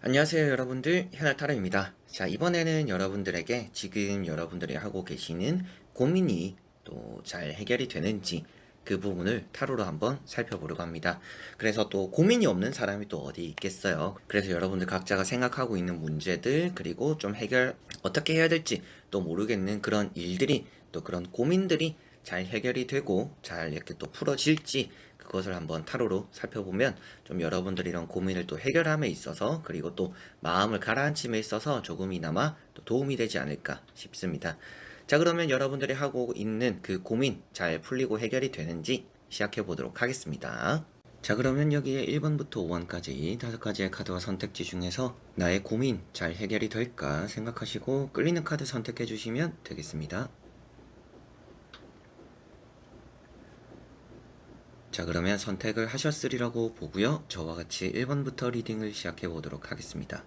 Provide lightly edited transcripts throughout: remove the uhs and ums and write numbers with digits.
안녕하세요 여러분들, 현알타로입니다. 자, 이번에는 여러분들에게 지금 여러분들이 하고 계시는 고민이 또 잘 해결이 되는지 그 부분을 타로로 한번 살펴보려고 합니다. 그래서 또 고민이 없는 사람이 또 어디 있겠어요. 그래서 여러분들 각자가 생각하고 있는 문제들, 그리고 좀 해결 어떻게 해야 될지 또 모르겠는 그런 일들이, 또 그런 고민들이 잘 해결이 되고 잘 이렇게 또 풀어질지, 그것을 한번 타로로 살펴보면 좀 여러분들이 이런 고민을 또 해결함에 있어서, 그리고 또 마음을 가라앉힘에 있어서 조금이나마 또 도움이 되지 않을까 싶습니다. 자, 그러면 여러분들이 하고 있는 그 고민 잘 풀리고 해결이 되는지 시작해 보도록 하겠습니다. 자, 그러면 여기에 1번부터 5번까지 5가지의 카드와 선택지 중에서 나의 고민 잘 해결이 될까 생각하시고 끌리는 카드 선택해 주시면 되겠습니다. 자, 그러면 선택을 하셨으리라고 보고요. 저와 같이 1번부터 리딩을 시작해 보도록 하겠습니다.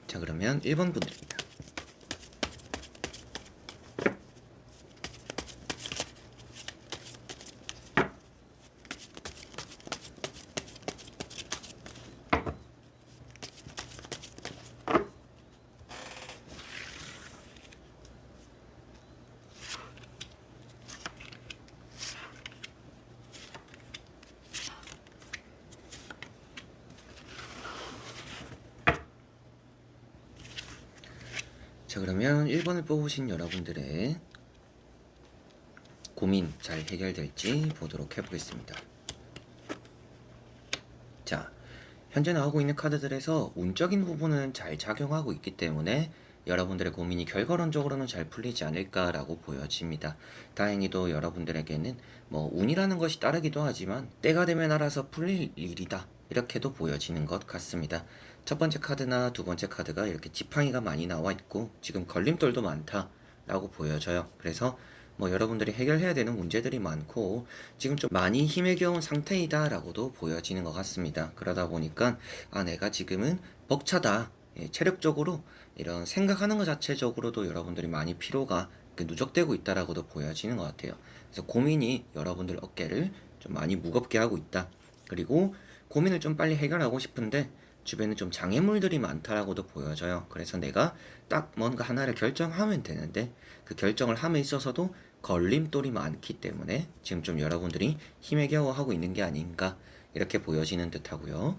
자, 그러면 1번 분들입니다. 자, 그러면 1번을 뽑으신 여러분들의 고민 잘 해결될지 보도록 해보겠습니다. 자, 현재 나오고 있는 카드들에서 운적인 부분은 잘 작용하고 있기 때문에 여러분들의 고민이 결과론적으로는 잘 풀리지 않을까라고 보여집니다. 다행히도 여러분들에게는 뭐 운이라는 것이 따르기도 하지만 때가 되면 알아서 풀릴 일이다, 이렇게도 보여지는 것 같습니다. 첫 번째 카드나 두 번째 카드가 이렇게 지팡이가 많이 나와 있고 지금 걸림돌도 많다라고 보여져요. 그래서 뭐 여러분들이 해결해야 되는 문제들이 많고 지금 좀 많이 힘에 겨운 상태이다 라고도 보여지는 것 같습니다. 그러다 보니까 내가 지금은 벅차다, 체력적으로 이런 생각하는 것 자체적으로도 여러분들이 많이 피로가 누적되고 있다라고도 보여지는 것 같아요. 그래서 고민이 여러분들 어깨를 좀 많이 무겁게 하고 있다. 그리고 고민을 좀 빨리 해결하고 싶은데 주변에 좀 장애물들이 많다라고도 보여져요. 그래서 내가 딱 뭔가 하나를 결정하면 되는데 그 결정을 함에 있어서도 걸림돌이 많기 때문에 지금 좀 여러분들이 힘에 겨워 하고 있는 게 아닌가, 이렇게 보여지는 듯 하고요.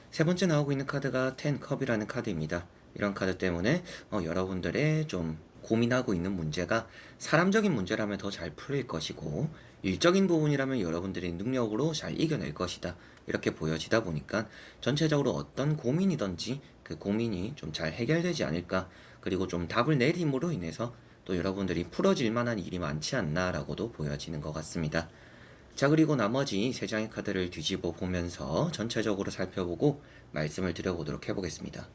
세 번째 나오고 있는 카드가 텐컵이라는 카드입니다. 이런 카드 때문에 여러분들의 좀 고민하고 있는 문제가 사람적인 문제라면 더 잘 풀릴 것이고 일적인 부분이라면 여러분들이 능력으로 잘 이겨낼 것이다, 이렇게 보여지다 보니까 전체적으로 어떤 고민이든지 그 고민이 좀 잘 해결되지 않을까, 그리고 좀 답을 내림으로 인해서 또 여러분들이 풀어질 만한 일이 많지 않나라고도 보여지는 것 같습니다. 자, 그리고 나머지 세 장의 카드를 뒤집어 보면서 전체적으로 살펴보고 말씀을 드려보도록 해보겠습니다.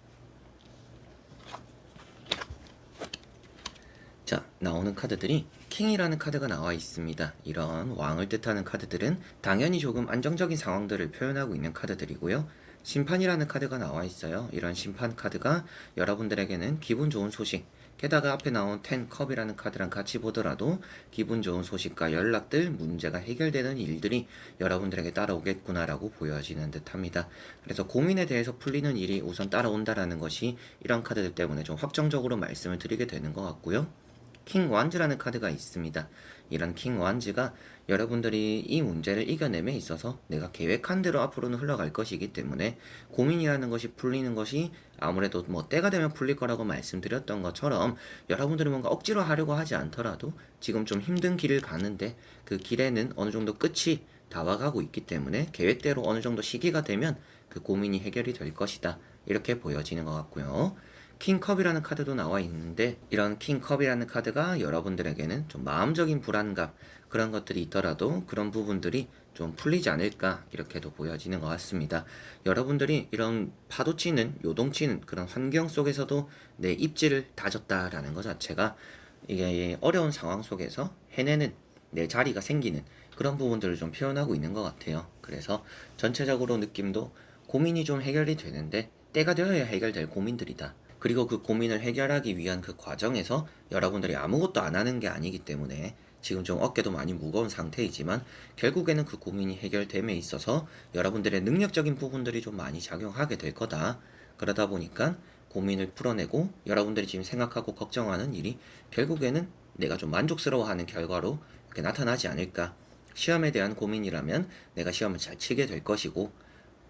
자, 나오는 카드들이 킹이라는 카드가 나와 있습니다. 이런 왕을 뜻하는 카드들은 당연히 조금 안정적인 상황들을 표현하고 있는 카드들이고요. 심판이라는 카드가 나와 있어요. 이런 심판 카드가 여러분들에게는 기분 좋은 소식, 게다가 앞에 나온 텐컵이라는 카드랑 같이 보더라도 기분 좋은 소식과 연락들, 문제가 해결되는 일들이 여러분들에게 따라오겠구나라고 보여지는 듯 합니다. 그래서 고민에 대해서 풀리는 일이 우선 따라온다라는 것이 이런 카드들 때문에 좀 확정적으로 말씀을 드리게 되는 것 같고요. 킹 완즈라는 카드가 있습니다. 이런 킹 완즈가 여러분들이 이 문제를 이겨냄에 있어서 내가 계획한 대로 앞으로는 흘러갈 것이기 때문에 고민이라는 것이 풀리는 것이 아무래도 뭐 때가 되면 풀릴 거라고 말씀드렸던 것처럼 여러분들이 뭔가 억지로 하려고 하지 않더라도 지금 좀 힘든 길을 가는데 그 길에는 어느 정도 끝이 다가가고 있기 때문에 계획대로 어느 정도 시기가 되면 그 고민이 해결이 될 것이다, 이렇게 보여지는 것 같고요. 킹컵이라는 카드도 나와 있는데 이런 킹컵이라는 카드가 여러분들에게는 좀 마음적인 불안감, 그런 것들이 있더라도 그런 부분들이 좀 풀리지 않을까 이렇게도 보여지는 것 같습니다. 여러분들이 이런 파도치는 요동치는 그런 환경 속에서도 내 입지를 다졌다라는 것 자체가 이게 어려운 상황 속에서 해내는 내 자리가 생기는 그런 부분들을 좀 표현하고 있는 것 같아요. 그래서 전체적으로 느낌도 고민이 좀 해결이 되는데 때가 되어야 해결될 고민들이다. 그리고 그 고민을 해결하기 위한 그 과정에서 여러분들이 아무것도 안 하는 게 아니기 때문에 지금 좀 어깨도 많이 무거운 상태이지만 결국에는 그 고민이 해결됨에 있어서 여러분들의 능력적인 부분들이 좀 많이 작용하게 될 거다. 그러다 보니까 고민을 풀어내고 여러분들이 지금 생각하고 걱정하는 일이 결국에는 내가 좀 만족스러워하는 결과로 이렇게 나타나지 않을까. 시험에 대한 고민이라면 내가 시험을 잘 치게 될 것이고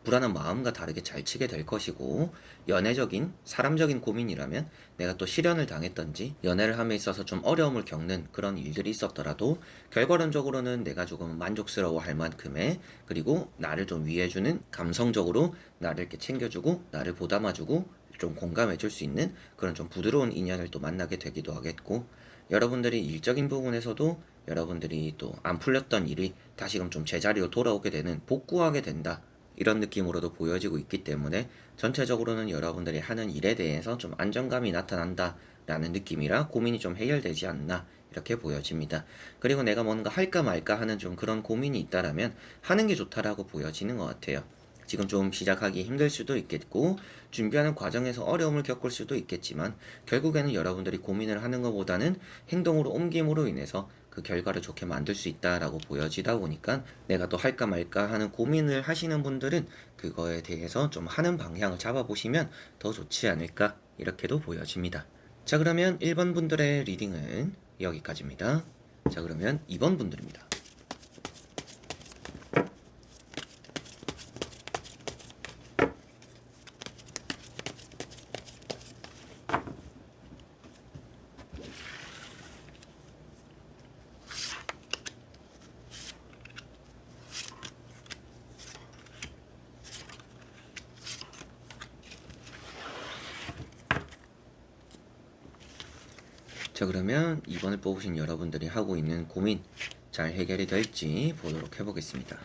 불안한 마음과 다르게 잘 치게 될 것이고 연애적인 사람적인 고민이라면 내가 또 실연을 당했던지 연애를 함에 있어서 좀 어려움을 겪는 그런 일들이 있었더라도 결과론적으로는 내가 조금 만족스러워 할 만큼의 그리고 나를 좀 위해주는 감성적으로 나를 이렇게 챙겨주고 나를 보담아주고 좀 공감해줄 수 있는 그런 좀 부드러운 인연을 또 만나게 되기도 하겠고 여러분들이 일적인 부분에서도 여러분들이 또 안 풀렸던 일이 다시금 좀 제자리로 돌아오게 되는 복구하게 된다. 이런 느낌으로도 보여지고 있기 때문에 전체적으로는 여러분들이 하는 일에 대해서 좀 안정감이 나타난다 라는 느낌이라 고민이 좀 해결되지 않나 이렇게 보여집니다. 그리고 내가 뭔가 할까 말까 하는 좀 그런 고민이 있다라면 하는 게 좋다라고 보여지는 것 같아요. 지금 좀 시작하기 힘들 수도 있겠고 준비하는 과정에서 어려움을 겪을 수도 있겠지만 결국에는 여러분들이 고민을 하는 것보다는 행동으로 옮김으로 인해서 그 결과를 좋게 만들 수 있다라고 보여지다 보니까 내가 또 할까 말까 하는 고민을 하시는 분들은 그거에 대해서 좀 하는 방향을 잡아보시면 더 좋지 않을까 이렇게도 보여집니다. 자, 그러면 1번 분들의 리딩은 여기까지입니다. 자, 그러면 2번 분들입니다. 자, 그러면 2번을 뽑으신 여러분들이 하고 있는 고민 잘 해결이 될지 보도록 해보겠습니다.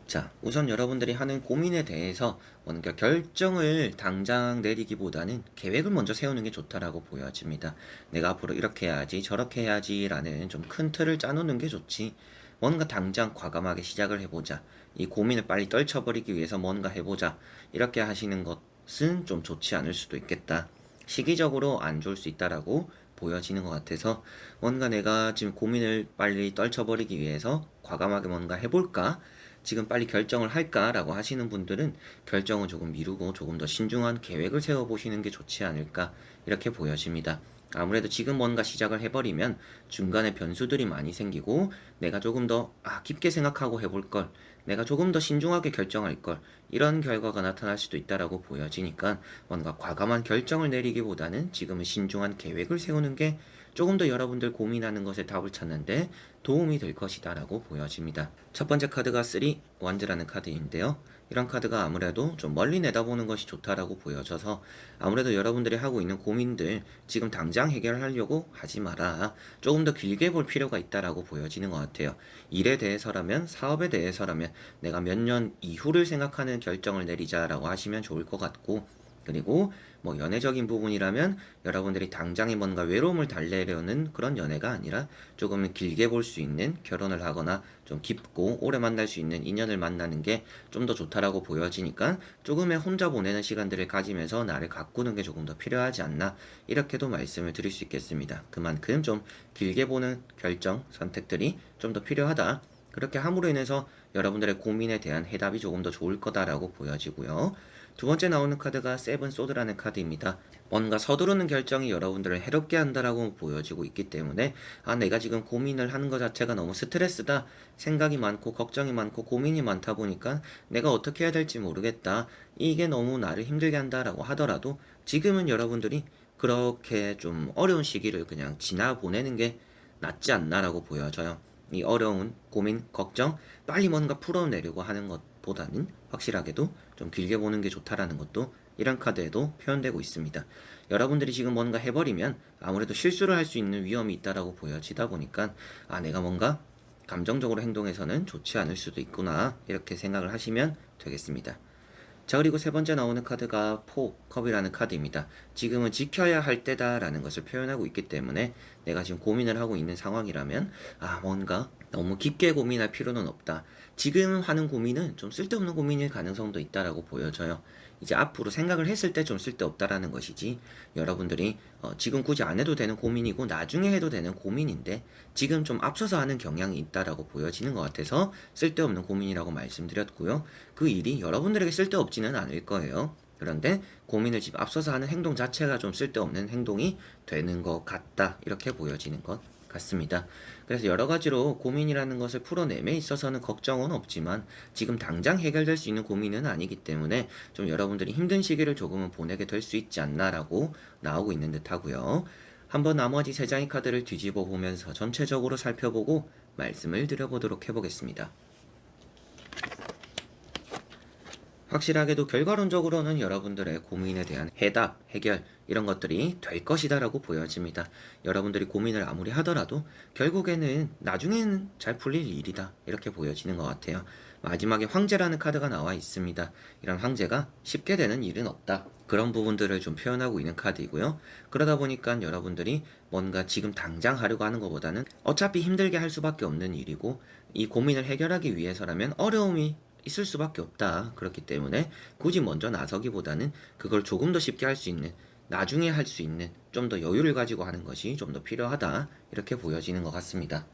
자, 우선 여러분들이 하는 고민에 대해서 뭔가 결정을 당장 내리기보다는 계획을 먼저 세우는 게 좋다라고 보여집니다. 내가 앞으로 이렇게 해야지 저렇게 해야지 라는 좀 큰 틀을 짜놓는 게 좋지. 뭔가 당장 과감하게 시작을 해보자. 이 고민을 빨리 떨쳐버리기 위해서 뭔가 해보자. 이렇게 하시는 것은 좀 좋지 않을 수도 있겠다. 시기적으로 안 좋을 수 있다라고 보여지는 것 같아서 뭔가 내가 지금 고민을 빨리 떨쳐버리기 위해서 과감하게 뭔가 해볼까? 지금 빨리 결정을 할까라고 하시는 분들은 결정은 조금 미루고 조금 더 신중한 계획을 세워보시는 게 좋지 않을까 이렇게 보여집니다. 아무래도 지금 뭔가 시작을 해버리면 중간에 변수들이 많이 생기고 내가 조금 더 깊게 생각하고 해볼 걸, 내가 조금 더 신중하게 결정할 걸 이런 결과가 나타날 수도 있다라고 보여지니까 뭔가 과감한 결정을 내리기보다는 지금은 신중한 계획을 세우는 게 조금 더 여러분들 고민하는 것에 답을 찾는데 도움이 될 것이다 라고 보여집니다. 첫 번째 카드가 3 원즈라는 카드인데요. 이런 카드가 아무래도 좀 멀리 내다보는 것이 좋다라고 보여져서 아무래도 여러분들이 하고 있는 고민들 지금 당장 해결하려고 하지 마라. 조금 더 길게 볼 필요가 있다라고 보여지는 것 같아요. 일에 대해서라면 사업에 대해서라면 내가 몇 년 이후를 생각하는 결정을 내리자라고 하시면 좋을 것 같고 그리고 뭐 연애적인 부분이라면 여러분들이 당장에 뭔가 외로움을 달래려는 그런 연애가 아니라 조금 길게 볼 수 있는 결혼을 하거나 좀 깊고 오래 만날 수 있는 인연을 만나는 게 좀 더 좋다라고 보여지니까 조금의 혼자 보내는 시간들을 가지면서 나를 가꾸는 게 조금 더 필요하지 않나 이렇게도 말씀을 드릴 수 있겠습니다. 그만큼 좀 길게 보는 결정, 선택들이 좀 더 필요하다. 그렇게 함으로 인해서 여러분들의 고민에 대한 해답이 조금 더 좋을 거다라고 보여지고요. 두 번째 나오는 카드가 세븐 소드라는 카드입니다. 뭔가 서두르는 결정이 여러분들을 해롭게 한다라고 보여지고 있기 때문에 내가 지금 고민을 하는 것 자체가 너무 스트레스다. 생각이 많고 걱정이 많고 고민이 많다 보니까 내가 어떻게 해야 될지 모르겠다. 이게 너무 나를 힘들게 한다라고 하더라도 지금은 여러분들이 그렇게 좀 어려운 시기를 그냥 지나 보내는 게 낫지 않나라고 보여져요. 이 어려운 고민, 걱정 빨리 뭔가 풀어내려고 하는 것보다는 확실하게도 좀 길게 보는 게 좋다라는 것도 이런 카드에도 표현되고 있습니다. 여러분들이 지금 뭔가 해버리면 아무래도 실수를 할 수 있는 위험이 있다라고 보여지다 보니까 내가 뭔가 감정적으로 행동해서는 좋지 않을 수도 있구나 이렇게 생각을 하시면 되겠습니다. 자, 그리고 세 번째 나오는 카드가 컵이라는 카드입니다. 지금은 지켜야 할 때다 라는 것을 표현하고 있기 때문에 내가 지금 고민을 하고 있는 상황이라면 뭔가 너무 깊게 고민할 필요는 없다. 지금 하는 고민은 좀 쓸데없는 고민일 가능성도 있다라고 보여져요. 이제 앞으로 생각을 했을 때 좀 쓸데없다라는 것이지, 여러분들이 지금 굳이 안 해도 되는 고민이고 나중에 해도 되는 고민인데 지금 좀 앞서서 하는 경향이 있다라고 보여지는 것 같아서 쓸데없는 고민이라고 말씀드렸고요. 그 일이 여러분들에게 쓸데없지는 않을 거예요. 그런데 고민을 지금 앞서서 하는 행동 자체가 좀 쓸데없는 행동이 되는 것 같다, 이렇게 보여지는 것 같습니다. 그래서 여러 가지로 고민이라는 것을 풀어냄에 있어서는 걱정은 없지만 지금 당장 해결될 수 있는 고민은 아니기 때문에 좀 여러분들이 힘든 시기를 조금은 보내게 될 수 있지 않나라고 나오고 있는 듯 하고요. 한번 나머지 세 장의 카드를 뒤집어 보면서 전체적으로 살펴보고 말씀을 드려보도록 해보겠습니다. 확실하게도 결과론적으로는 여러분들의 고민에 대한 해답, 해결 이런 것들이 될 것이다 라고 보여집니다. 여러분들이 고민을 아무리 하더라도 결국에는 나중에는 잘 풀릴 일이다 이렇게 보여지는 것 같아요. 마지막에 황제라는 카드가 나와 있습니다. 이런 황제가 쉽게 되는 일은 없다, 그런 부분들을 좀 표현하고 있는 카드이고요. 그러다 보니까 여러분들이 뭔가 지금 당장 하려고 하는 것보다는 어차피 힘들게 할 수밖에 없는 일이고 이 고민을 해결하기 위해서라면 어려움이 있을 수밖에 없다. 그렇기 때문에 굳이 먼저 나서기보다는 그걸 조금 더 쉽게 할 수 있는, 나중에 할 수 있는 좀 더 여유를 가지고 하는 것이 좀 더 필요하다 이렇게 보여지는 것 같습니다.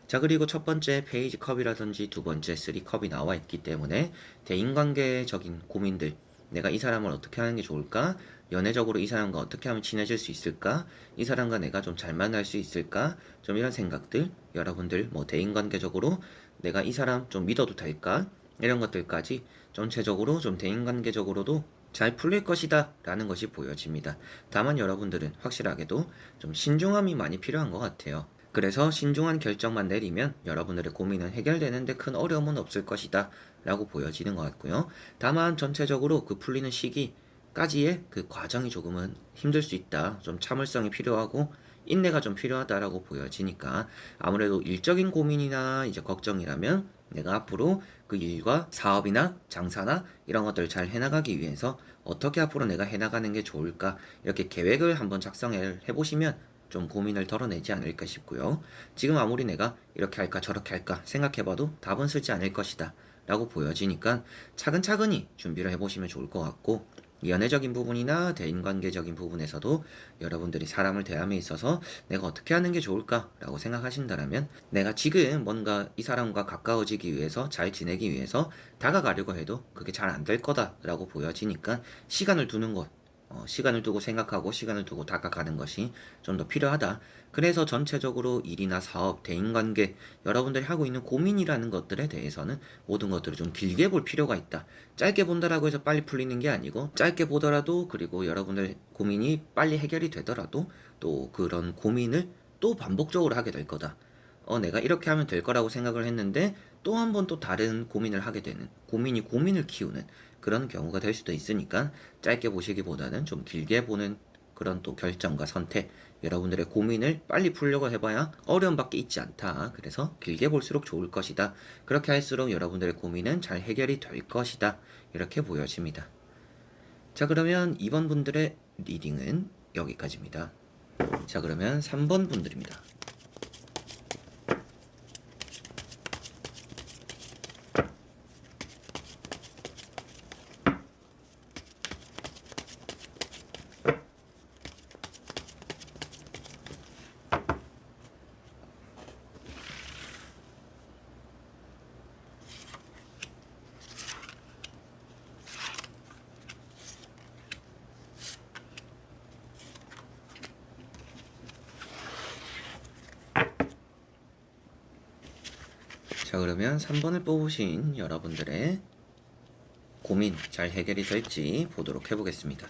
자, 그리고 첫 번째 페이지 컵이라든지 두 번째 3컵이 나와 있기 때문에 대인관계적인 고민들, 내가 이 사람을 어떻게 하는 게 좋을까? 연애적으로 이 사람과 어떻게 하면 친해질 수 있을까? 이 사람과 내가 좀 잘 만날 수 있을까? 좀 이런 생각들, 여러분들 뭐 대인관계적으로 내가 이 사람 좀 믿어도 될까? 이런 것들까지 전체적으로 좀 대인관계적으로도 잘 풀릴 것이다 라는 것이 보여집니다. 다만 여러분들은 확실하게도 좀 신중함이 많이 필요한 것 같아요. 그래서 신중한 결정만 내리면 여러분들의 고민은 해결되는데 큰 어려움은 없을 것이다 라고 보여지는 것 같고요. 다만 전체적으로 그 풀리는 시기까지의 그 과정이 조금은 힘들 수 있다, 좀 참을성이 필요하고 인내가 좀 필요하다라고 보여지니까 아무래도 일적인 고민이나 이제 걱정이라면 내가 앞으로 그 일과 사업이나 장사나 이런 것들을 잘 해나가기 위해서 어떻게 앞으로 내가 해나가는 게 좋을까, 이렇게 계획을 한번 작성을 해보시면 좀 고민을 덜어내지 않을까 싶고요. 지금 아무리 내가 이렇게 할까 저렇게 할까 생각해봐도 답은 쓰지 않을 것이다 라고 보여지니까 차근차근히 준비를 해보시면 좋을 것 같고, 연애적인 부분이나 대인관계적인 부분에서도 여러분들이 사람을 대함에 있어서 내가 어떻게 하는 게 좋을까 라고 생각하신다면 내가 지금 뭔가 이 사람과 가까워지기 위해서, 잘 지내기 위해서 다가가려고 해도 그게 잘 안 될 거다 라고 보여지니까 시간을 두는 것, 시간을 두고 생각하고 시간을 두고 다가가는 것이 좀 더 필요하다. 그래서 전체적으로 일이나 사업, 대인관계, 여러분들이 하고 있는 고민이라는 것들에 대해서는 모든 것들을 좀 길게 볼 필요가 있다. 짧게 본다라고 해서 빨리 풀리는 게 아니고, 짧게 보더라도, 그리고 여러분들 고민이 빨리 해결이 되더라도 또 그런 고민을 또 반복적으로 하게 될 거다. 내가 이렇게 하면 될 거라고 생각을 했는데 또 한 번 또 다른 고민을 하게 되는, 고민이 고민을 키우는 그런 경우가 될 수도 있으니까 짧게 보시기보다는 좀 길게 보는 그런 또 결정과 선택, 여러분들의 고민을 빨리 풀려고 해봐야 어려움밖에 있지 않다. 그래서 길게 볼수록 좋을 것이다. 그렇게 할수록 여러분들의 고민은 잘 해결이 될 것이다. 이렇게 보여집니다. 자, 그러면 2번 분들의 리딩은 여기까지입니다. 자, 그러면 3번 분들입니다. 자, 그러면 3번을 뽑으신 여러분들의 고민 잘 해결이 될지 보도록 해보겠습니다.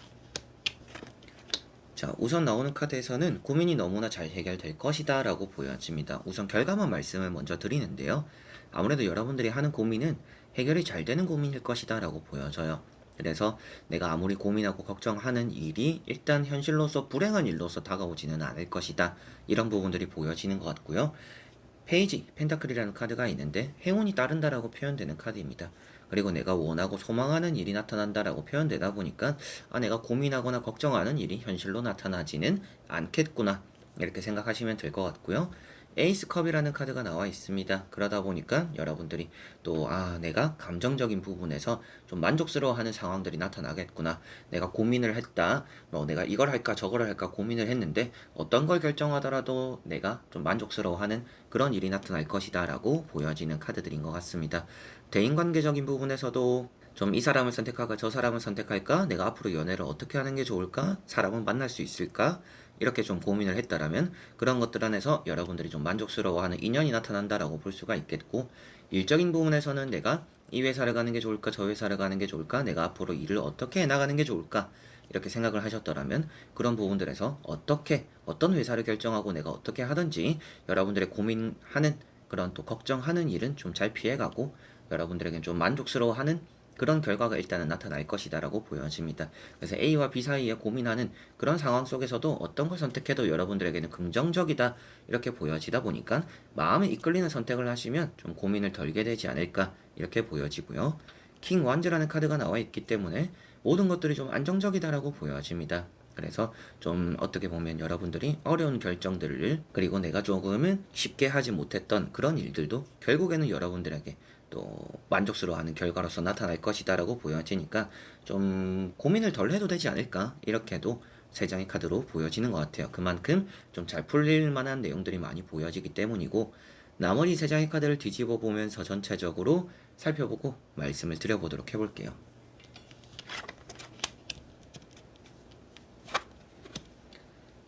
자, 우선 나오는 카드에서는 고민이 너무나 잘 해결될 것이다 라고 보여집니다. 우선 결과만 말씀을 먼저 드리는데요. 아무래도 여러분들이 하는 고민은 해결이 잘 되는 고민일 것이다 라고 보여져요. 그래서 내가 아무리 고민하고 걱정하는 일이 일단 현실로서 불행한 일로서 다가오지는 않을 것이다, 이런 부분들이 보여지는 것 같고요. 페이지, 펜타클이라는 카드가 있는데 행운이 따른다라고 표현되는 카드입니다. 그리고 내가 원하고 소망하는 일이 나타난다라고 표현되다 보니까 내가 고민하거나 걱정하는 일이 현실로 나타나지는 않겠구나 이렇게 생각하시면 될 것 같고요. 에이스 컵이라는 카드가 나와 있습니다. 그러다 보니까 여러분들이 또 내가 감정적인 부분에서 좀 만족스러워하는 상황들이 나타나겠구나. 내가 고민을 했다. 내가 이걸 할까 저걸 할까 고민을 했는데 어떤 걸 결정하더라도 내가 좀 만족스러워하는 그런 일이 나타날 것이다 라고 보여지는 카드들인 것 같습니다. 대인관계적인 부분에서도 좀 이 사람을 선택할까 저 사람을 선택할까 내가 앞으로 연애를 어떻게 하는 게 좋을까 사람은 만날 수 있을까 이렇게 좀 고민을 했다라면 그런 것들 안에서 여러분들이 좀 만족스러워하는 인연이 나타난다라고 볼 수가 있겠고, 일적인 부분에서는 내가 이 회사를 가는 게 좋을까 저 회사를 가는 게 좋을까 내가 앞으로 일을 어떻게 해나가는 게 좋을까 이렇게 생각을 하셨더라면 그런 부분들에서 어떤 회사를 결정하고 내가 어떻게 하든지 여러분들의 고민하는 그런 또 걱정하는 일은 좀 잘 피해가고 여러분들에겐 좀 만족스러워하는 그런 결과가 일단은 나타날 것이다 라고 보여집니다. 그래서 A와 B 사이에 고민하는 그런 상황 속에서도 어떤 걸 선택해도 여러분들에게는 긍정적이다 이렇게 보여지다 보니까 마음에 이끌리는 선택을 하시면 좀 고민을 덜게 되지 않을까 이렇게 보여지고요. 킹 완즈라는 카드가 나와 있기 때문에 모든 것들이 좀 안정적이다라고 보여집니다. 그래서 좀 어떻게 보면 여러분들이 어려운 결정들을 그리고 내가 조금은 쉽게 하지 못했던 그런 일들도 결국에는 여러분들에게 또 만족스러워하는 결과로서 나타날 것이다 라고 보여지니까 좀 고민을 덜 해도 되지 않을까 이렇게도 세 장의 카드로 보여지는 것 같아요. 그만큼 좀 잘 풀릴 만한 내용들이 많이 보여지기 때문이고, 나머지 세 장의 카드를 뒤집어 보면서 전체적으로 살펴보고 말씀을 드려보도록 해볼게요.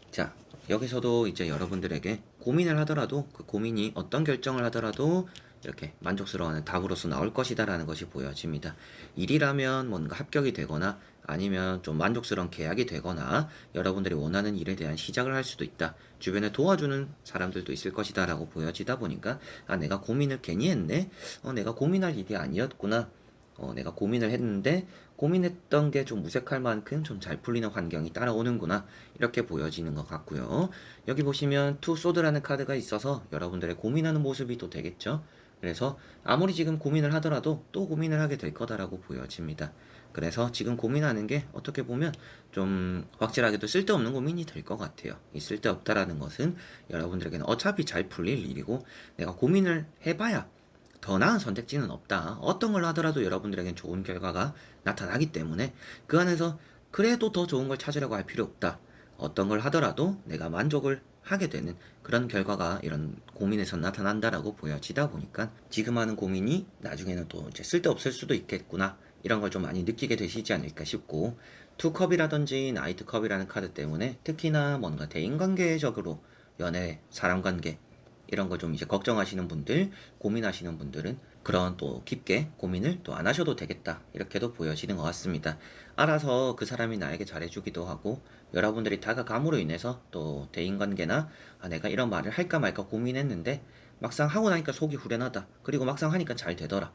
자, 여기서도 이제 여러분들에게 고민을 하더라도 그 고민이 어떤 결정을 하더라도 이렇게 만족스러워하는 답으로서 나올 것이다 라는 것이 보여집니다. 일이라면 뭔가 합격이 되거나 아니면 좀 만족스러운 계약이 되거나 여러분들이 원하는 일에 대한 시작을 할 수도 있다. 주변에 도와주는 사람들도 있을 것이다 라고 보여지다 보니까 내가 고민을 괜히 했네? 내가 고민할 일이 아니었구나. 내가 고민을 했는데 고민했던 게 좀 무색할 만큼 좀 잘 풀리는 환경이 따라오는구나 이렇게 보여지는 것 같고요. 여기 보시면 투 소드라는 카드가 있어서 여러분들의 고민하는 모습이 또 되겠죠. 그래서 아무리 지금 고민을 하더라도 또 고민을 하게 될 거다라고 보여집니다. 그래서 지금 고민하는 게 어떻게 보면 좀 확실하게도 쓸데없는 고민이 될 것 같아요. 이 쓸데없다라는 것은 여러분들에게는 어차피 잘 풀릴 일이고 내가 고민을 해봐야 더 나은 선택지는 없다. 어떤 걸 하더라도 여러분들에겐 좋은 결과가 나타나기 때문에 그 안에서 그래도 더 좋은 걸 찾으려고 할 필요 없다. 어떤 걸 하더라도 내가 만족을 하게 되는 그런 결과가 이런 고민에서 나타난다라고 보여지다 보니까 지금 하는 고민이 나중에는 또 이제 쓸데없을 수도 있겠구나. 이런 걸 좀 많이 느끼게 되시지 않을까 싶고, 투컵이라든지 나이트컵이라는 카드 때문에 특히나 뭔가 대인관계적으로 연애, 사람관계 이런 걸 좀 이제 걱정하시는 분들, 고민하시는 분들은 그런 또 깊게 고민을 또 안 하셔도 되겠다. 이렇게도 보여지는 것 같습니다. 알아서 그 사람이 나에게 잘해주기도 하고, 여러분들이 다가감으로 인해서 또 대인관계나 내가 이런 말을 할까 말까 고민했는데 막상 하고 나니까 속이 후련하다. 그리고 막상 하니까 잘 되더라.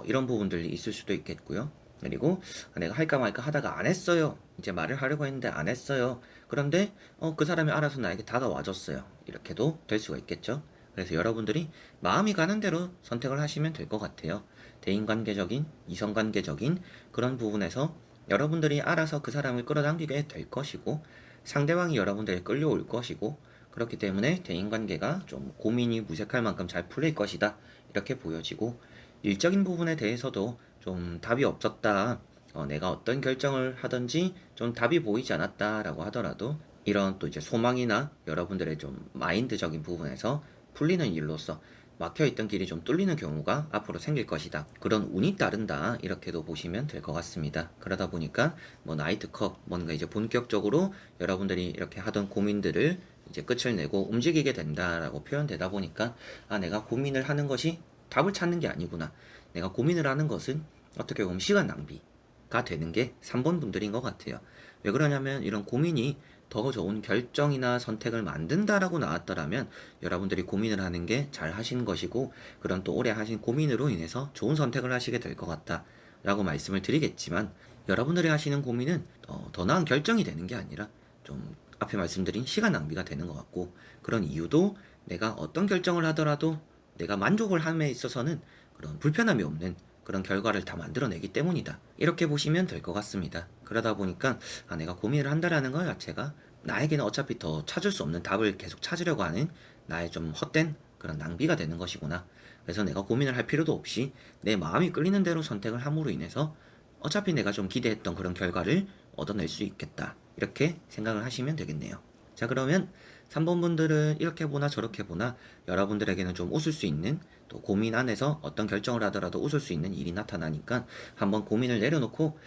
이런 부분들이 있을 수도 있겠고요. 그리고 내가 할까 말까 하다가 안 했어요. 이제 말을 하려고 했는데 안 했어요. 그런데 그 사람이 알아서 나에게 다가와줬어요. 이렇게도 될 수가 있겠죠. 그래서 여러분들이 마음이 가는 대로 선택을 하시면 될 것 같아요. 대인관계적인, 이성관계적인 그런 부분에서 여러분들이 알아서 그 사람을 끌어당기게 될 것이고 상대방이 여러분들에 끌려올 것이고 그렇기 때문에 대인관계가 좀 고민이 무색할 만큼 잘 풀릴 것이다. 이렇게 보여지고 일적인 부분에 대해서도 좀 답이 없었다. 내가 어떤 결정을 하든지 좀 답이 보이지 않았다라고 하더라도 이런 또 이제 소망이나 여러분들의 좀 마인드적인 부분에서 풀리는 일로서 막혀있던 길이 좀 뚫리는 경우가 앞으로 생길 것이다. 그런 운이 따른다. 이렇게도 보시면 될 것 같습니다. 그러다 보니까 뭐 나이트컵, 뭔가 이제 본격적으로 여러분들이 이렇게 하던 고민들을 이제 끝을 내고 움직이게 된다라고 표현되다 보니까 내가 고민을 하는 것이 답을 찾는 게 아니구나. 내가 고민을 하는 것은 어떻게 보면 시간 낭비가 되는 게 3번 분들인 것 같아요. 왜 그러냐면 이런 고민이 더 좋은 결정이나 선택을 만든다라고 나왔더라면 여러분들이 고민을 하는 게 잘 하신 것이고 그런 또 오래 하신 고민으로 인해서 좋은 선택을 하시게 될 것 같다 라고 말씀을 드리겠지만 여러분들이 하시는 고민은 더 나은 결정이 되는 게 아니라 좀 앞에 말씀드린 시간 낭비가 되는 것 같고 그런 이유도 내가 어떤 결정을 하더라도 내가 만족을 함에 있어서는 그런 불편함이 없는 그런 결과를 다 만들어내기 때문이다. 이렇게 보시면 될 것 같습니다. 그러다 보니까 내가 고민을 한다라는 것 자체가 나에게는 어차피 더 찾을 수 없는 답을 계속 찾으려고 하는 나의 좀 헛된 그런 낭비가 되는 것이구나. 그래서 내가 고민을 할 필요도 없이 내 마음이 끌리는 대로 선택을 함으로 인해서 어차피 내가 좀 기대했던 그런 결과를 얻어낼 수 있겠다. 이렇게 생각을 하시면 되겠네요. 자, 그러면 3번 분들은 이렇게 보나 저렇게 보나 여러분들에게는 좀 웃을 수 있는, 또 고민 안에서 어떤 결정을 하더라도 웃을 수 있는 일이 나타나니까 한번 고민을 내려놓고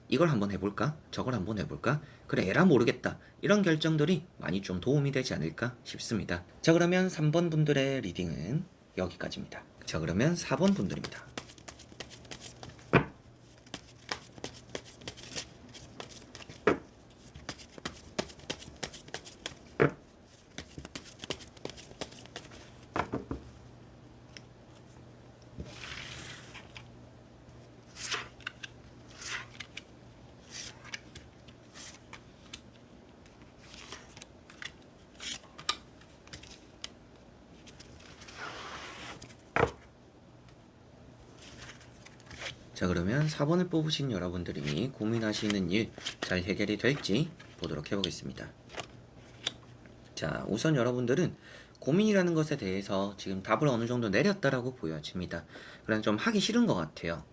이걸 한번 해볼까? 저걸 한번 해볼까? 그래, 에라 모르겠다. 이런 결정들이 많이 좀 도움이 되지 않을까 싶습니다. 자, 그러면 3번 분들의 리딩은 여기까지입니다. 자, 그러면 4번 분들입니다. 자, 그러면 4번을 뽑으신 여러분들이 고민하시는 일 잘 해결이 될지 보도록 해보겠습니다. 자, 우선 여러분들은 고민이라는 것에 대해서 지금 답을 어느 정도 내렸다라고 보여집니다. 그래서 좀 하기 싫은 것 같아요.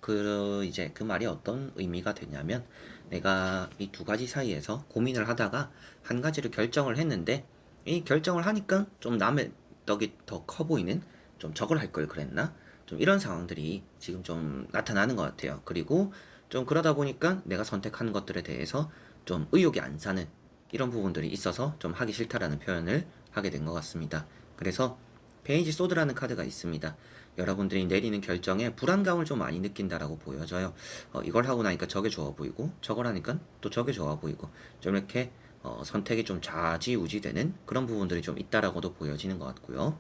이제 그 말이 어떤 의미가 되냐면, 내가 이 두 가지 사이에서 고민을 하다가 한 가지를 결정을 했는데, 이 결정을 하니까 좀 남의 떡이 더 커 보이는, 좀 저걸 할 걸 그랬나? 좀 이런 상황들이 지금 좀 나타나는 것 같아요. 그리고 좀 그러다 보니까 내가 선택한 것들에 대해서 좀 의욕이 안 사는 이런 부분들이 있어서 좀 하기 싫다라는 표현을 하게 된 것 같습니다. 그래서 페이지 소드라는 카드가 있습니다. 여러분들이 내리는 결정에 불안감을 좀 많이 느낀다라고 보여져요. 이걸 하고 나니까 저게 좋아 보이고, 저걸 하니까 또 저게 좋아 보이고, 좀 이렇게 선택이 좀 좌지우지되는 그런 부분들이 좀 있다라고도 보여지는 것 같고요.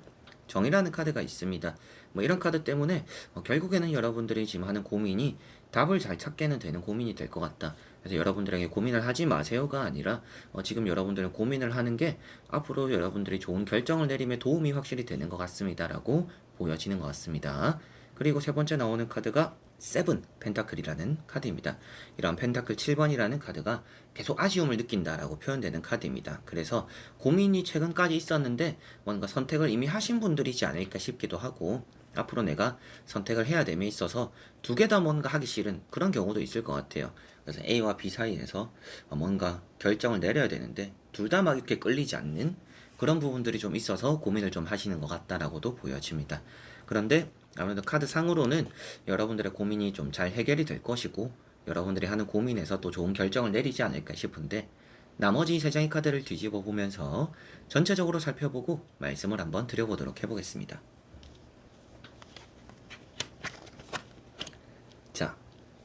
정이라는 카드가 있습니다. 뭐 이런 카드 때문에 결국에는 여러분들이 지금 하는 고민이 답을 잘 찾게는 되는 고민이 될 것 같다. 그래서 여러분들에게 고민을 하지 마세요가 아니라 지금 여러분들은 고민을 하는 게 앞으로 여러분들이 좋은 결정을 내림에 도움이 확실히 되는 것 같습니다라고 보여지는 것 같습니다. 그리고 세 번째 나오는 카드가 세븐 펜타클이라는 카드입니다. 이런 펜타클 7번이라는 카드가 계속 아쉬움을 느낀다라고 표현되는 카드입니다. 그래서 고민이 최근까지 있었는데 뭔가 선택을 이미 하신 분들이지 않을까 싶기도 하고, 앞으로 내가 선택을 해야 됨에 있어서 두 개 다 뭔가 하기 싫은 그런 경우도 있을 것 같아요. 그래서 A와 B 사이에서 뭔가 결정을 내려야 되는데 둘 다 막 이렇게 끌리지 않는 그런 부분들이 좀 있어서 고민을 좀 하시는 것 같다라고도 보여집니다. 그런데 아무래도 카드 상으로는 여러분들의 고민이 좀 잘 해결이 될 것이고, 여러분들이 하는 고민에서 또 좋은 결정을 내리지 않을까 싶은데, 나머지 세 장의 카드를 뒤집어 보면서 전체적으로 살펴보고 말씀을 한번 드려보도록 해보겠습니다. 자,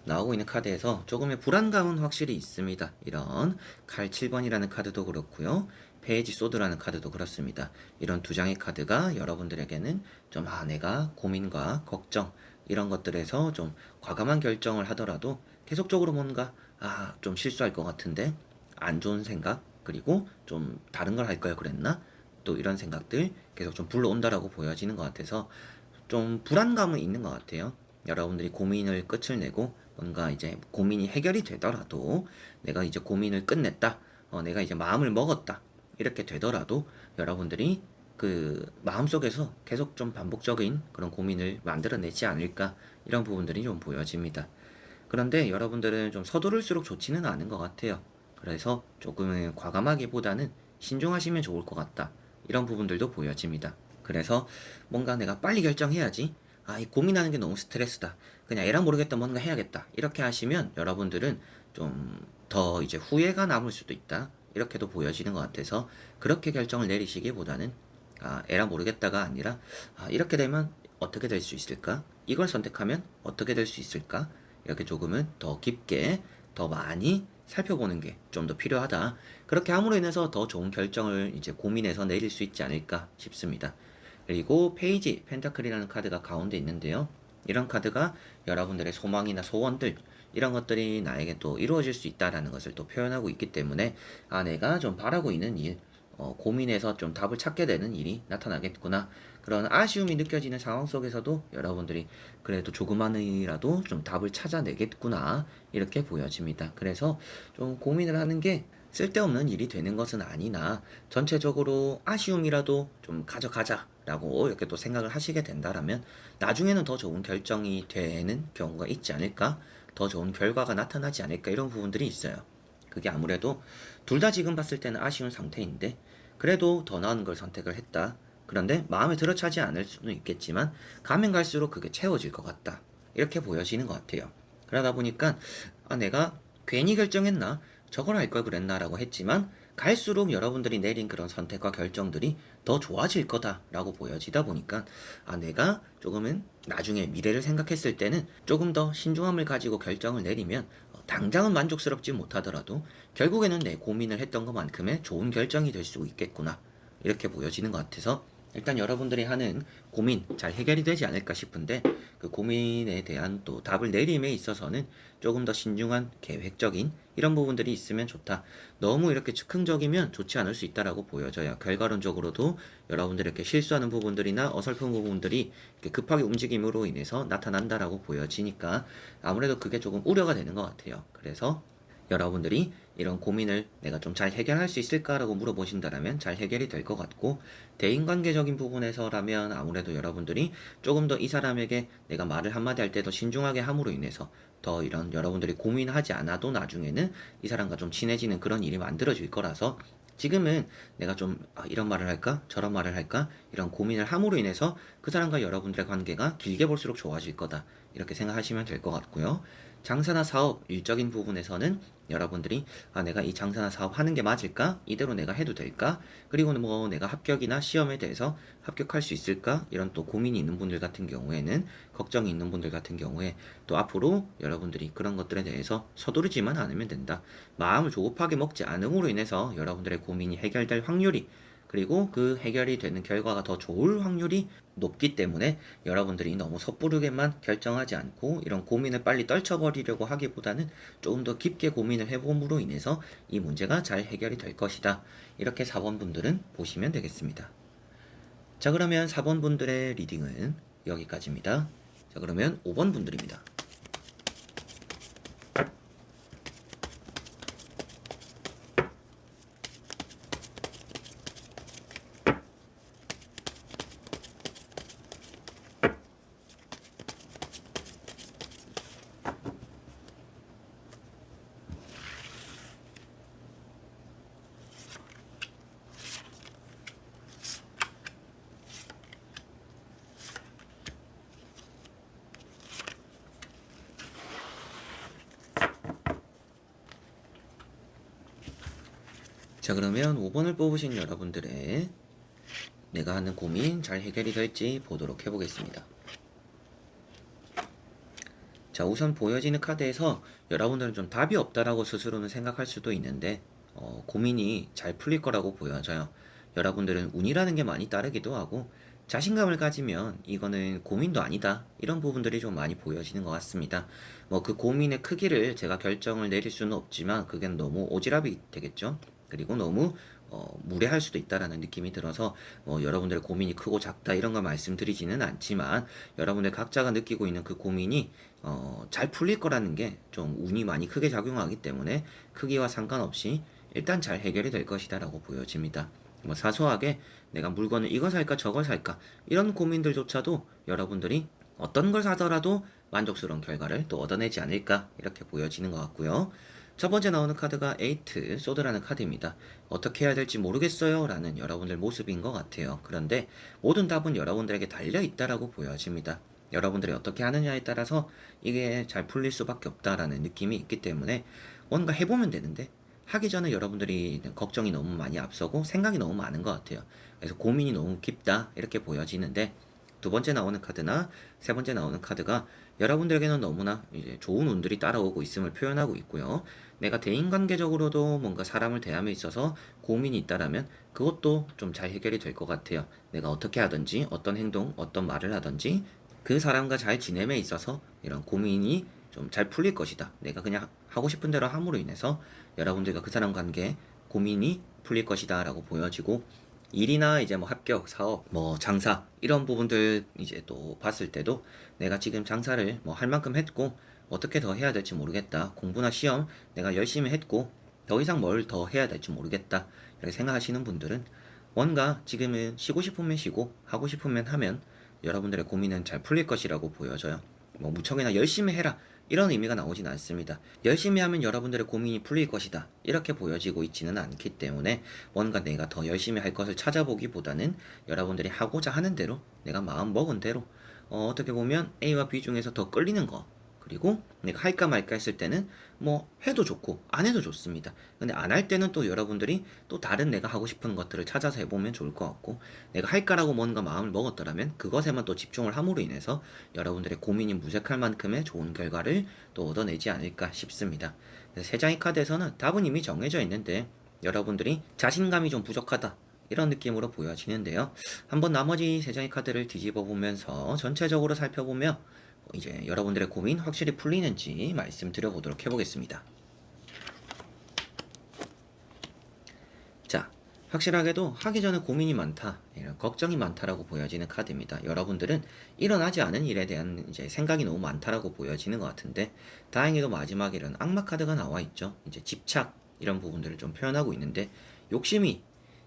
나오고 있는 카드에서 조금의 불안감은 확실히 있습니다. 이런 칼 7번이라는 카드도 그렇고요. 페이지 소드라는 카드도 그렇습니다. 이런 두 장의 카드가 여러분들에게는 좀 내가 고민과 걱정 이런 것들에서 좀 과감한 결정을 하더라도 계속적으로 뭔가 좀 실수할 것 같은데, 안 좋은 생각, 그리고 좀 다른 걸 할 걸 그랬나? 또 이런 생각들 계속 좀 불러온다라고 보여지는 것 같아서 좀 불안감은 있는 것 같아요. 여러분들이 고민을 끝을 내고 뭔가 이제 고민이 해결이 되더라도, 내가 이제 고민을 끝냈다, 내가 이제 마음을 먹었다, 이렇게 되더라도 여러분들이 그 마음속에서 계속 좀 반복적인 그런 고민을 만들어내지 않을까, 이런 부분들이 좀 보여집니다. 그런데 여러분들은 좀 서두를수록 좋지는 않은 것 같아요. 그래서 조금은 과감하기보다는 신중하시면 좋을 것 같다, 이런 부분들도 보여집니다. 그래서 뭔가 내가 빨리 결정해야지, 이 고민하는 게 너무 스트레스다, 그냥 에라 모르겠다, 뭔가 해야겠다, 이렇게 하시면 여러분들은 좀 더 이제 후회가 남을 수도 있다, 이렇게도 보여지는 것 같아서, 그렇게 결정을 내리시기보다는 에라 모르겠다가 아니라 이렇게 되면 어떻게 될 수 있을까, 이걸 선택하면 어떻게 될 수 있을까, 이렇게 조금은 더 깊게 더 많이 살펴보는 게 좀 더 필요하다. 그렇게 함으로 인해서 더 좋은 결정을 이제 고민해서 내릴 수 있지 않을까 싶습니다. 그리고 페이지 펜타클이라는 카드가 가운데 있는데요. 이런 카드가 여러분들의 소망이나 소원들, 이런 것들이 나에게 또 이루어질 수 있다라는 것을 또 표현하고 있기 때문에 내가 좀 바라고 있는 일, 고민해서 좀 답을 찾게 되는 일이 나타나겠구나. 그런 아쉬움이 느껴지는 상황 속에서도 여러분들이 그래도 조그마한이라도 좀 답을 찾아내겠구나. 이렇게 보여집니다. 그래서 좀 고민을 하는 게 쓸데없는 일이 되는 것은 아니나 전체적으로 아쉬움이라도 좀 가져가자라고 이렇게 또 생각을 하시게 된다라면 나중에는 더 좋은 결정이 되는 경우가 있지 않을까? 더 좋은 결과가 나타나지 않을까? 이런 부분들이 있어요. 그게 아무래도 둘 다 지금 봤을 때는 아쉬운 상태인데 그래도 더 나은 걸 선택을 했다. 그런데 마음에 들어차지 않을 수는 있겠지만 가면 갈수록 그게 채워질 것 같다. 이렇게 보여지는 것 같아요. 그러다 보니까 내가 괜히 결정했나? 저걸 할 걸 그랬나라고 했지만 갈수록 여러분들이 내린 그런 선택과 결정들이 더 좋아질 거다라고 보여지다 보니까 내가 조금은 나중에 미래를 생각했을 때는 조금 더 신중함을 가지고 결정을 내리면 당장은 만족스럽지 못하더라도 결국에는 내 고민을 했던 것만큼의 좋은 결정이 될 수 있겠구나 이렇게 보여지는 것 같아서 일단 여러분들이 하는 고민 잘 해결이 되지 않을까 싶은데 그 고민에 대한 또 답을 내림에 있어서는 조금 더 신중한 계획적인 이런 부분들이 있으면 좋다. 너무 이렇게 즉흥적이면 좋지 않을 수 있다라고 보여져요. 결과론적으로도 여러분들이 이렇게 실수하는 부분들이나 어설픈 부분들이 이렇게 급하게 움직임으로 인해서 나타난다라고 보여지니까 아무래도 그게 조금 우려가 되는 것 같아요. 그래서 여러분들이 이런 고민을 내가 좀 잘 해결할 수 있을까라고 물어보신다면 잘 해결이 될 것 같고 대인관계적인 부분에서라면 아무래도 여러분들이 조금 더 이 사람에게 내가 말을 한마디 할 때 더 신중하게 함으로 인해서 더 이런 여러분들이 고민하지 않아도 나중에는 이 사람과 좀 친해지는 그런 일이 만들어질 거라서 지금은 내가 좀 이런 말을 할까 저런 말을 할까 이런 고민을 함으로 인해서 그 사람과 여러분들의 관계가 길게 볼수록 좋아질 거다 이렇게 생각하시면 될 것 같고요. 장사나 사업 일적인 부분에서는 여러분들이 내가 이 장사나 사업 하는 게 맞을까? 이대로 내가 해도 될까? 그리고는 뭐 내가 합격이나 시험에 대해서 합격할 수 있을까? 이런 또 고민이 있는 분들 같은 경우에는 걱정이 있는 분들 같은 경우에 또 앞으로 여러분들이 그런 것들에 대해서 서두르지만 않으면 된다. 마음을 조급하게 먹지 않음으로 인해서 여러분들의 고민이 해결될 확률이 그리고 그 해결이 되는 결과가 더 좋을 확률이 높기 때문에 여러분들이 너무 섣부르게만 결정하지 않고 이런 고민을 빨리 떨쳐버리려고 하기보다는 조금 더 깊게 고민을 해봄으로 인해서 이 문제가 잘 해결이 될 것이다. 이렇게 4번 분들은 보시면 되겠습니다. 자, 그러면 4번 분들의 리딩은 여기까지입니다. 자, 그러면 5번 분들입니다. 자, 그러면 5번을 뽑으신 여러분들의 내가 하는 고민 잘 해결이 될지 보도록 해보겠습니다. 자, 우선 보여지는 카드에서 여러분들은 좀 답이 없다라고 스스로는 생각할 수도 있는데 고민이 잘 풀릴 거라고 보여져요. 여러분들은 운이라는 게 많이 따르기도 하고 자신감을 가지면 이거는 고민도 아니다 이런 부분들이 좀 많이 보여지는 것 같습니다. 뭐 그 고민의 크기를 제가 결정을 내릴 수는 없지만 그게 너무 오지랖이 되겠죠. 그리고 너무 무례할 수도 있다라는 느낌이 들어서 여러분들의 고민이 크고 작다 이런 걸 말씀드리지는 않지만 여러분들 각자가 느끼고 있는 그 고민이 잘 풀릴 거라는 게 좀 운이 많이 크게 작용하기 때문에 크기와 상관없이 일단 잘 해결이 될 것이다라고 보여집니다. 뭐 사소하게 내가 물건을 이거 살까 저걸 살까 이런 고민들조차도 여러분들이 어떤 걸 사더라도 만족스러운 결과를 또 얻어내지 않을까 이렇게 보여지는 것 같고요. 첫 번째 나오는 카드가 에이트 소드라는 카드입니다. 어떻게 해야 될지 모르겠어요 라는 여러분들 모습인 것 같아요. 그런데 모든 답은 여러분들에게 달려있다라고 보여집니다. 여러분들이 어떻게 하느냐에 따라서 이게 잘 풀릴 수밖에 없다라는 느낌이 있기 때문에 뭔가 해보면 되는데 하기 전에 여러분들이 걱정이 너무 많이 앞서고 생각이 너무 많은 것 같아요. 그래서 고민이 너무 깊다 이렇게 보여지는데 두 번째 나오는 카드나 세 번째 나오는 카드가 여러분들에게는 너무나 이제 좋은 운들이 따라오고 있음을 표현하고 있고요. 내가 대인관계적으로도 뭔가 사람을 대함에 있어서 고민이 있다라면 그것도 좀 잘 해결이 될 것 같아요. 내가 어떻게 하든지 어떤 행동, 어떤 말을 하든지 그 사람과 잘 지냄에 있어서 이런 고민이 좀 잘 풀릴 것이다. 내가 그냥 하고 싶은 대로 함으로 인해서 여러분들과 그 사람 관계 고민이 풀릴 것이다 라고 보여지고, 일이나 이제 뭐 합격, 사업, 뭐 장사 이런 부분들 이제 또 봤을 때도 내가 지금 장사를 뭐 할 만큼 했고 어떻게 더 해야 될지 모르겠다. 공부나 시험 내가 열심히 했고 더 이상 뭘 더 해야 될지 모르겠다. 이렇게 생각하시는 분들은 뭔가 지금은 쉬고 싶으면 쉬고 하고 싶으면 하면 여러분들의 고민은 잘 풀릴 것이라고 보여져요. 뭐 무척이나 열심히 해라 이런 의미가 나오진 않습니다. 열심히 하면 여러분들의 고민이 풀릴 것이다 이렇게 보여지고 있지는 않기 때문에 뭔가 내가 더 열심히 할 것을 찾아보기보다는 여러분들이 하고자 하는 대로 내가 마음 먹은 대로 어떻게 보면 A와 B 중에서 더 끌리는 거, 그리고 내가 할까 말까 했을 때는 뭐 해도 좋고 안 해도 좋습니다. 근데 안 할 때는 또 여러분들이 또 다른 내가 하고 싶은 것들을 찾아서 해보면 좋을 것 같고, 내가 할까라고 뭔가 마음을 먹었더라면 그것에만 또 집중을 함으로 인해서 여러분들의 고민이 무색할 만큼의 좋은 결과를 또 얻어내지 않을까 싶습니다. 그래서 세 장의 카드에서는 답은 이미 정해져 있는데 여러분들이 자신감이 좀 부족하다 이런 느낌으로 보여지는데요. 한번 나머지 세 장의 카드를 뒤집어 보면서 전체적으로 살펴보며 이제 여러분들의 고민 확실히 풀리는지 말씀드려보도록 해보겠습니다. 자, 확실하게도 하기 전에 고민이 많다, 이런 걱정이 많다라고 보여지는 카드입니다. 여러분들은 일어나지 않은 일에 대한 이제 생각이 너무 많다라고 보여지는 것 같은데, 다행히도 마지막에 이런 악마 카드가 나와 있죠. 이제 집착 이런 부분들을 좀 표현하고 있는데, 욕심이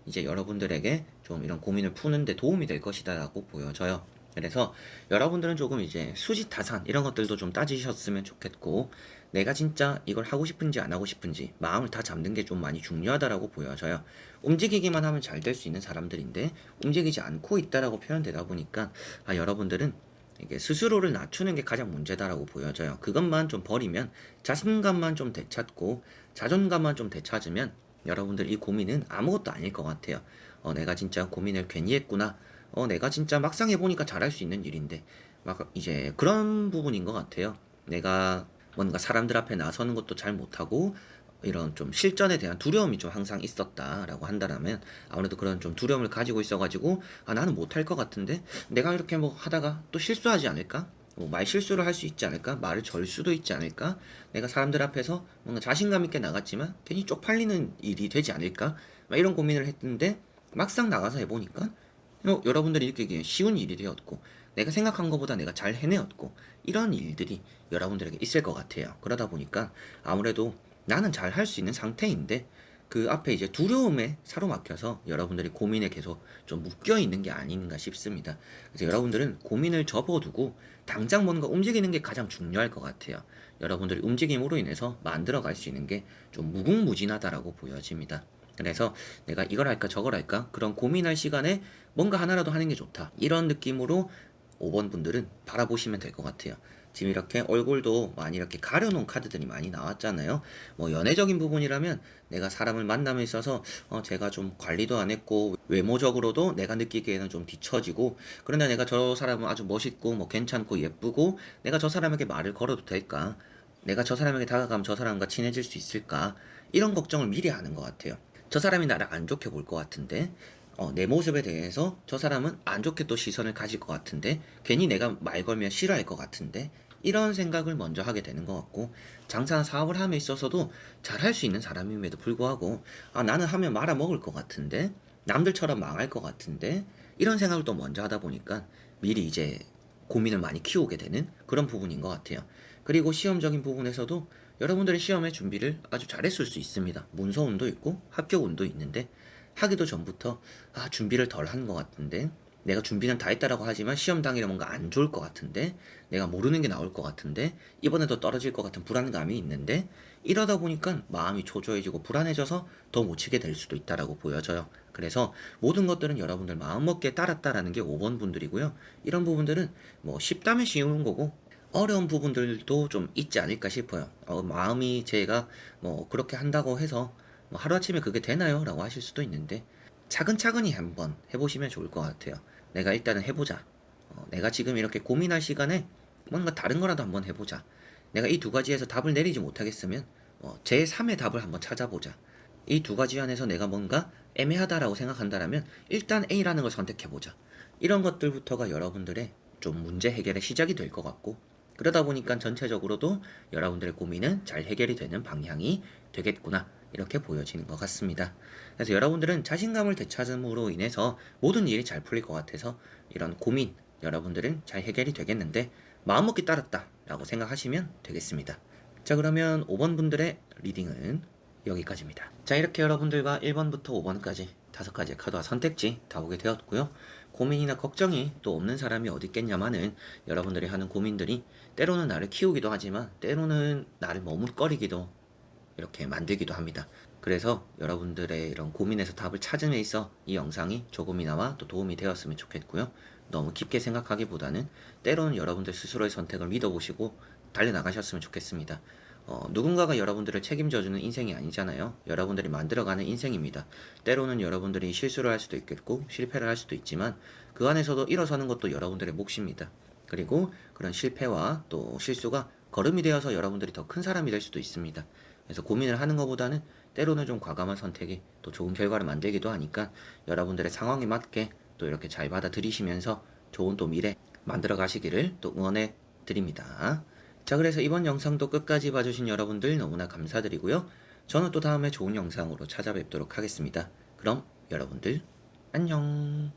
이제 여러분들에게 좀 이런 고민을 푸는데 도움이 될 것이다라고 보여져요. 그래서 여러분들은 조금 이제 수지타산 이런 것들도 좀 따지셨으면 좋겠고, 내가 진짜 이걸 하고 싶은지 안 하고 싶은지 마음을 다 잡는 게 좀 많이 중요하다라고 보여져요. 움직이기만 하면 잘 될 수 있는 사람들인데 움직이지 않고 있다라고 표현되다 보니까 여러분들은 이게 스스로를 낮추는 게 가장 문제다라고 보여져요. 그것만 좀 버리면, 자신감만 좀 되찾고 자존감만 좀 되찾으면 여러분들 이 고민은 아무것도 아닐 것 같아요. 내가 진짜 고민을 괜히 했구나. 내가 진짜 막상 해보니까 잘할 수 있는 일인데, 막 이제 그런 부분인 것 같아요. 내가 뭔가 사람들 앞에 나서는 것도 잘 못하고 이런 좀 실전에 대한 두려움이 좀 항상 있었다라고 한다면, 아무래도 그런 좀 두려움을 가지고 있어가지고 나는 못할 것 같은데 내가 이렇게 뭐 하다가 또 실수하지 않을까? 뭐 말 실수를 할 수 있지 않을까? 말을 절 수도 있지 않을까? 내가 사람들 앞에서 뭔가 자신감 있게 나갔지만 괜히 쪽팔리는 일이 되지 않을까? 막 이런 고민을 했는데 막상 나가서 해보니까 여러분들이 느끼기에 쉬운 일이 되었고 내가 생각한 것보다 내가 잘 해내었고 이런 일들이 여러분들에게 있을 것 같아요. 그러다 보니까 아무래도 나는 잘 할 수 있는 상태인데 그 앞에 이제 두려움에 사로막혀서 여러분들이 고민에 계속 좀 묶여 있는 게 아닌가 싶습니다. 그래서 여러분들은 고민을 접어두고 당장 뭔가 움직이는 게 가장 중요할 것 같아요. 여러분들이 움직임으로 인해서 만들어갈 수 있는 게 좀 무궁무진하다라고 보여집니다. 그래서 내가 이걸 할까 저걸 할까 그런 고민할 시간에 뭔가 하나라도 하는 게 좋다, 이런 느낌으로 5번 분들은 바라보시면 될 것 같아요. 지금 이렇게 얼굴도 많이 이렇게 가려놓은 카드들이 많이 나왔잖아요. 뭐 연애적인 부분이라면 내가 사람을 만남에 있어서 제가 좀 관리도 안 했고 외모적으로도 내가 느끼기에는 좀 뒤처지고, 그런데 내가 저 사람은 아주 멋있고 뭐 괜찮고 예쁘고 내가 저 사람에게 말을 걸어도 될까? 내가 저 사람에게 다가가면 저 사람과 친해질 수 있을까? 이런 걱정을 미리 하는 것 같아요. 저 사람이 나를 안 좋게 볼 것 같은데 내 모습에 대해서 저 사람은 안 좋게 또 시선을 가질 것 같은데, 괜히 내가 말 걸면 싫어할 것 같은데, 이런 생각을 먼저 하게 되는 것 같고, 장사나 사업을 함에 있어서도 잘할 수 있는 사람임에도 불구하고 나는 하면 말아먹을 것 같은데, 남들처럼 망할 것 같은데, 이런 생각을 또 먼저 하다 보니까 미리 이제 고민을 많이 키우게 되는 그런 부분인 것 같아요. 그리고 시험적인 부분에서도 여러분들의 시험의 준비를 아주 잘했을 수 있습니다. 문서운도 있고 합격운도 있는데, 하기도 전부터 준비를 덜 한 것 같은데, 내가 준비는 다 했다라고 하지만 시험 당일에 뭔가 안 좋을 것 같은데, 내가 모르는 게 나올 것 같은데, 이번에도 떨어질 것 같은 불안감이 있는데, 이러다 보니까 마음이 초조해지고 불안해져서 더 못 치게 될 수도 있다라고 보여져요. 그래서 모든 것들은 여러분들 마음먹기에 따랐다라는 게 5번 분들이고요. 이런 부분들은 뭐 쉽다면 쉬운 거고 어려운 부분들도 좀 있지 않을까 싶어요. 마음이 제가 뭐 그렇게 한다고 해서 뭐 하루아침에 그게 되나요? 라고 하실 수도 있는데, 차근차근히 한번 해보시면 좋을 것 같아요. 내가 일단은 해보자. 내가 지금 이렇게 고민할 시간에 뭔가 다른 거라도 한번 해보자. 내가 이 두 가지에서 답을 내리지 못하겠으면 제3의 답을 한번 찾아보자. 이 두 가지 안에서 내가 뭔가 애매하다라고 생각한다면 일단 A라는 걸 선택해보자. 이런 것들부터가 여러분들의 좀 문제 해결의 시작이 될 것 같고, 그러다 보니까 전체적으로도 여러분들의 고민은 잘 해결이 되는 방향이 되겠구나, 이렇게 보여지는 것 같습니다. 그래서 여러분들은 자신감을 되찾음으로 인해서 모든 일이 잘 풀릴 것 같아서 이런 고민 여러분들은 잘 해결이 되겠는데 마음먹기 따랐다 라고 생각하시면 되겠습니다. 자, 그러면 5번 분들의 리딩은 여기까지입니다. 자, 이렇게 여러분들과 1번부터 5번까지 5가지의 카드와 선택지 다 보게 되었고요. 고민이나 걱정이 또 없는 사람이 어디 있겠냐마는 여러분들이 하는 고민들이 때로는 나를 키우기도 하지만 때로는 나를 머뭇거리기도 이렇게 만들기도 합니다. 그래서 여러분들의 이런 고민에서 답을 찾음에 있어 이 영상이 조금이나마 또 도움이 되었으면 좋겠고요. 너무 깊게 생각하기보다는 때로는 여러분들 스스로의 선택을 믿어보시고 달려나가셨으면 좋겠습니다. 누군가가 여러분들을 책임져주는 인생이 아니잖아요. 여러분들이 만들어가는 인생입니다. 때로는 여러분들이 실수를 할 수도 있겠고 실패를 할 수도 있지만 그 안에서도 일어서는 것도 여러분들의 몫입니다. 그리고 그런 실패와 또 실수가 걸음이 되어서 여러분들이 더 큰 사람이 될 수도 있습니다. 그래서 고민을 하는 것보다는 때로는 좀 과감한 선택이 또 좋은 결과를 만들기도 하니까 여러분들의 상황에 맞게 또 이렇게 잘 받아들이시면서 좋은 또 미래 만들어 가시기를 또 응원해 드립니다. 자, 그래서 이번 영상도 끝까지 봐주신 여러분들 너무나 감사드리고요. 저는 또 다음에 좋은 영상으로 찾아뵙도록 하겠습니다. 그럼 여러분들 안녕.